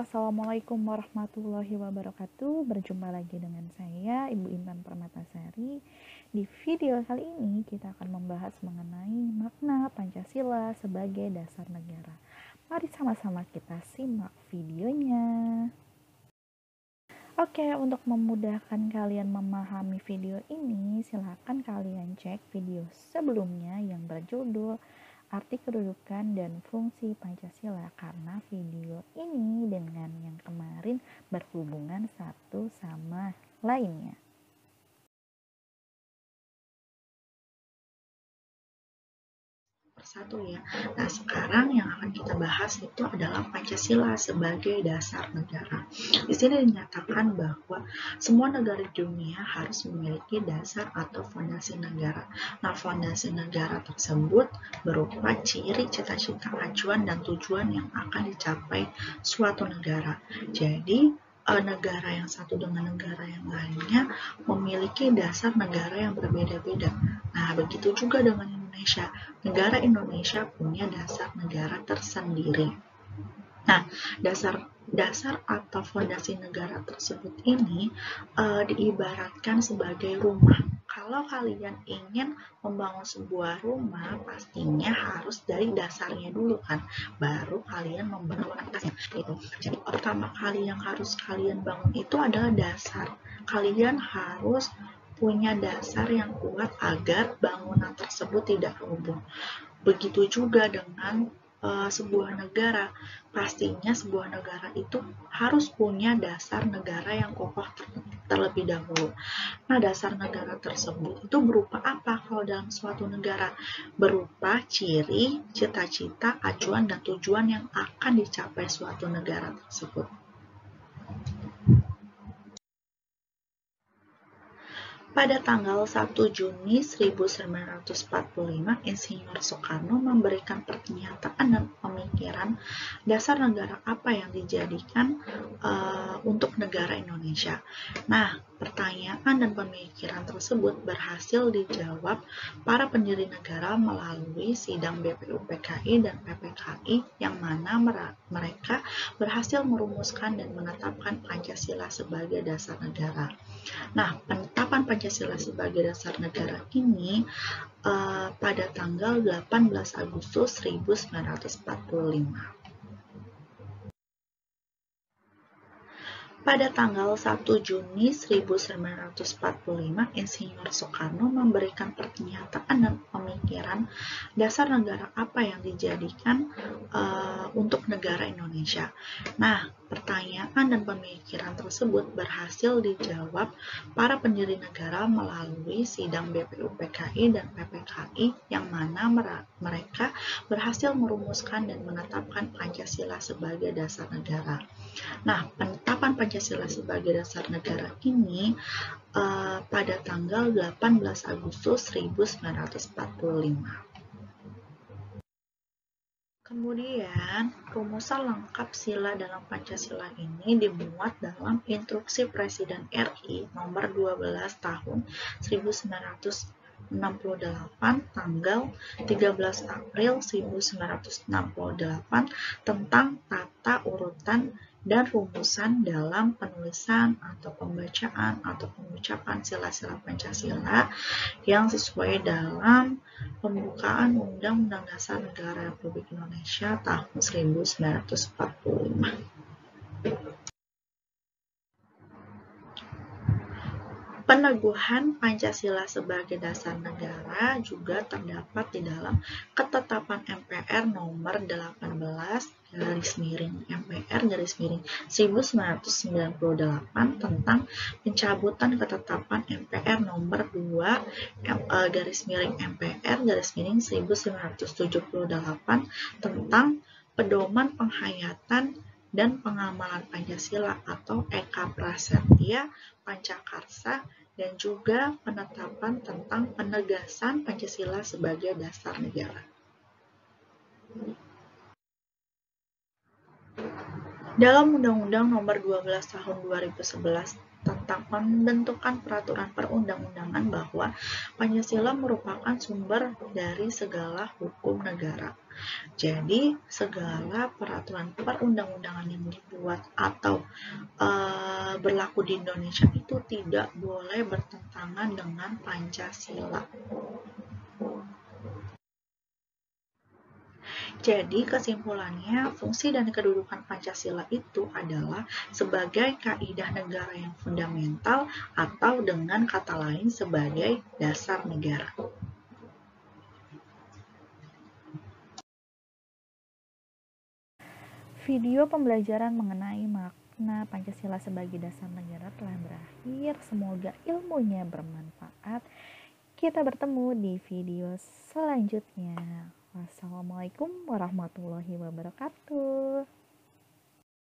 Assalamualaikum warahmatullahi wabarakatuh. Berjumpa lagi dengan saya, Ibu Intan Permatasari. Di video kali ini kita akan membahas mengenai makna Pancasila sebagai dasar negara. Mari sama-sama kita simak videonya. Oke, untuk memudahkan kalian memahami video ini, silakan kalian cek video sebelumnya yang berjudul Arti Kedudukan dan Fungsi Pancasila, karena video ini dengan yang kemarin berhubungan satu sama lainnya. Persatu ya. Nah, sekarang yang akan kita bahas itu adalah Pancasila sebagai dasar negara. Di sini dinyatakan bahwa semua negara di dunia harus memiliki dasar atau fondasi negara. Nah, fondasi negara tersebut berupa ciri, cita-cita, acuan, dan tujuan yang akan dicapai suatu negara. Jadi, negara yang satu dengan negara yang lainnya memiliki dasar negara yang berbeda-beda. Nah, begitu juga dengan Indonesia. Negara Indonesia punya dasar negara tersendiri. Nah, dasar atau fondasi negara tersebut ini diibaratkan sebagai rumah. Kalau kalian ingin membangun sebuah rumah, pastinya harus dari dasarnya dulu kan, baru kalian membangun atasnya. Jadi pertama kali yang harus kalian bangun itu adalah dasar. Kalian harus punya dasar yang kuat agar bangunan tersebut tidak roboh. Begitu juga dengan sebuah negara. Pastinya sebuah negara itu harus punya dasar negara yang kokoh terlebih dahulu. Nah, dasar negara tersebut itu berupa apa kalau dalam suatu negara? Berupa ciri, cita-cita, acuan, dan tujuan yang akan dicapai suatu negara tersebut. Pada tanggal 1 Juni 1945, Insinyur Soekarno memberikan pernyataan dan pemikiran dasar negara apa yang dijadikan untuk negara Indonesia. Nah, pertanyaan dan pemikiran tersebut berhasil dijawab para pendiri negara melalui sidang BPUPKI dan PPKI, yang mana mereka berhasil merumuskan dan menetapkan Pancasila sebagai dasar negara. Nah, penetapan Pancasila sebagai dasar negara ini pada tanggal 18 Agustus 1945. Pada tanggal 1 Juni 1945, Insinyur Soekarno memberikan pernyataan dan pemikiran dasar negara apa yang dijadikan untuk negara Indonesia. Nah, pertanyaan dan pemikiran tersebut berhasil dijawab para pendiri negara melalui sidang BPUPKI dan PPKI, yang mana mereka berhasil merumuskan dan menetapkan Pancasila sebagai dasar negara. Nah, penetapan Pancasila sebagai dasar negara ini pada tanggal 18 Agustus 1945. Kemudian, rumusan lengkap sila dalam Pancasila ini dimuat dalam Instruksi Presiden RI nomor 12 tahun 1968 tanggal 13 April 1968 tentang tata urutan dan rumusan dalam penulisan atau pembacaan atau pengucapan sila-sila Pancasila yang sesuai dalam pembukaan Undang-Undang Dasar Negara Republik Indonesia tahun 1945. Peneguhan Pancasila sebagai dasar negara juga terdapat di dalam Ketetapan MPR nomor 18 MPR 1998 tentang pencabutan Ketetapan MPR nomor 2 MPR 1978 tentang pedoman penghayatan dan pengamalan Pancasila atau Eka Prasetya Pancakarsa, dan juga penetapan tentang penegasan Pancasila sebagai dasar negara. Dalam Undang-Undang Nomor 12 Tahun 2011 tentang pembentukan peraturan perundang-undangan bahwa Pancasila merupakan sumber dari segala hukum negara. Jadi, segala peraturan perundang-undangan yang dibuat atau berlaku di Indonesia itu tidak boleh bertentangan dengan Pancasila. Jadi kesimpulannya, fungsi dan kedudukan Pancasila itu adalah sebagai kaidah negara yang fundamental atau dengan kata lain sebagai dasar negara. Video pembelajaran mengenai makna Pancasila sebagai dasar negara telah berakhir. Semoga ilmunya bermanfaat. Kita bertemu di video selanjutnya. Wassalamualaikum warahmatullahi wabarakatuh.